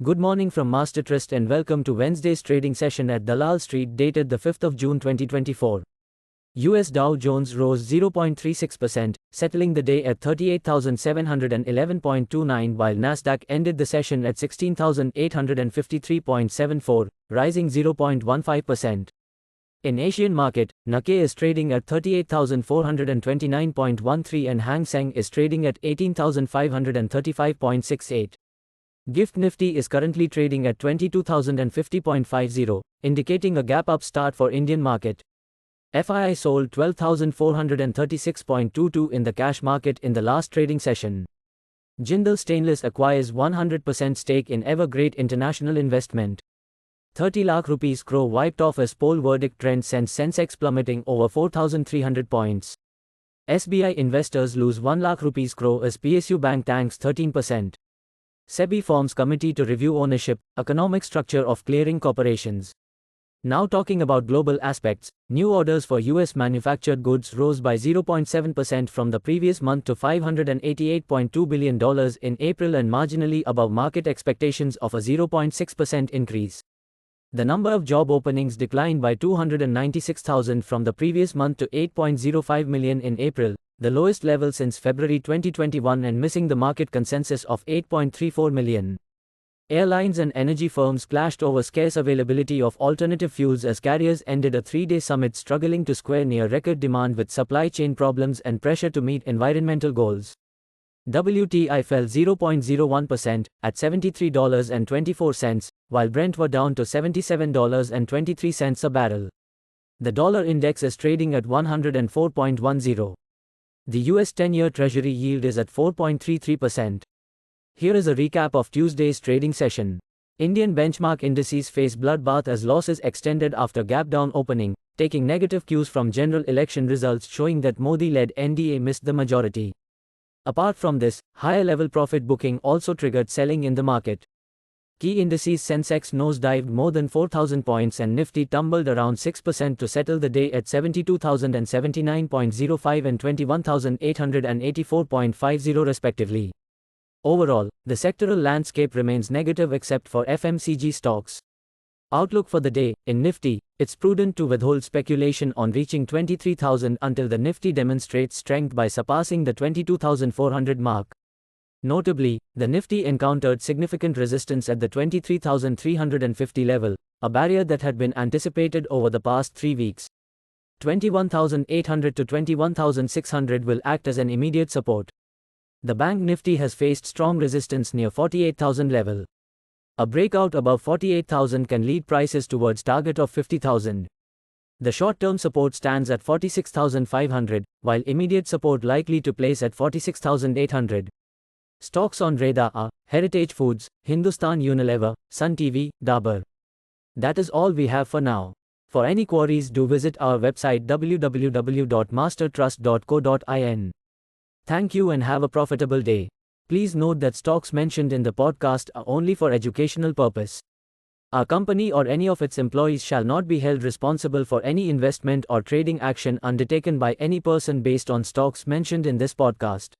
Good morning from Master Trust and welcome to Wednesday's trading session at Dalal Street dated the 5th of June 2024. US Dow Jones rose 0.36%, settling the day at 38,711.29 while Nasdaq ended the session at 16,853.74, rising 0.15%. In Asian market, Nikkei is trading at 38,429.13 and Hang Seng is trading at 18,535.68. GIFT Nifty is currently trading at 22,050.50, indicating a gap-up start for Indian market. FII sold 12,436.22 in the cash market in the last trading session. Jindal Stainless acquires 100% stake in Evergrande International Investment. 30 lakh rupees crore wiped off as poll verdict trend sends Sensex plummeting over 4,300 points. SBI investors lose 1 lakh rupees crore as PSU Bank tanks 13%. SEBI forms committee to review ownership, economic structure of clearing corporations. Now talking about global aspects, new orders for US manufactured goods rose by 0.7% from the previous month to $588.2 billion in April and marginally above market expectations of a 0.6% increase. The number of job openings declined by 296,000 from the previous month to 8.05 million in April, the lowest level since February 2021 and missing the market consensus of 8.34 million. Airlines and energy firms clashed over scarce availability of alternative fuels as carriers ended a three-day summit struggling to square near-record demand with supply chain problems and pressure to meet environmental goals. WTI fell 0.01% at $73.24, while Brent were down to $77.23 a barrel. The dollar index is trading at 104.10. The US 10-year Treasury yield is at 4.33%. Here is a recap of Tuesday's trading session. Indian benchmark indices face bloodbath as losses extended after gap-down opening, taking negative cues from general election results showing that Modi-led NDA missed the majority. Apart from this, higher-level profit booking also triggered selling in the market. Key indices Sensex nosedived more than 4,000 points and Nifty tumbled around 6% to settle the day at 72,079.05 and 21,884.50 respectively. Overall, the sectoral landscape remains negative except for FMCG stocks. Outlook for the day: in Nifty, it's prudent to withhold speculation on reaching 23,000 until the Nifty demonstrates strength by surpassing the 22,400 mark. Notably, the Nifty encountered significant resistance at the 23,350 level, a barrier that had been anticipated over the past 3 weeks. 21,800 to 21,600 will act as an immediate support. The Bank Nifty has faced strong resistance near 48,000 level. A breakout above 48,000 can lead prices towards target of 50,000. The short-term support stands at 46,500, while immediate support likely to place at 46,800. Stocks on radar are Heritage Foods, Hindustan Unilever, Sun TV, Dabur. That is all we have for now. For any queries, do visit our website www.mastertrust.co.in. Thank you and have a profitable day. Please note that stocks mentioned in the podcast are only for educational purpose. Our company or any of its employees shall not be held responsible for any investment or trading action undertaken by any person based on stocks mentioned in this podcast.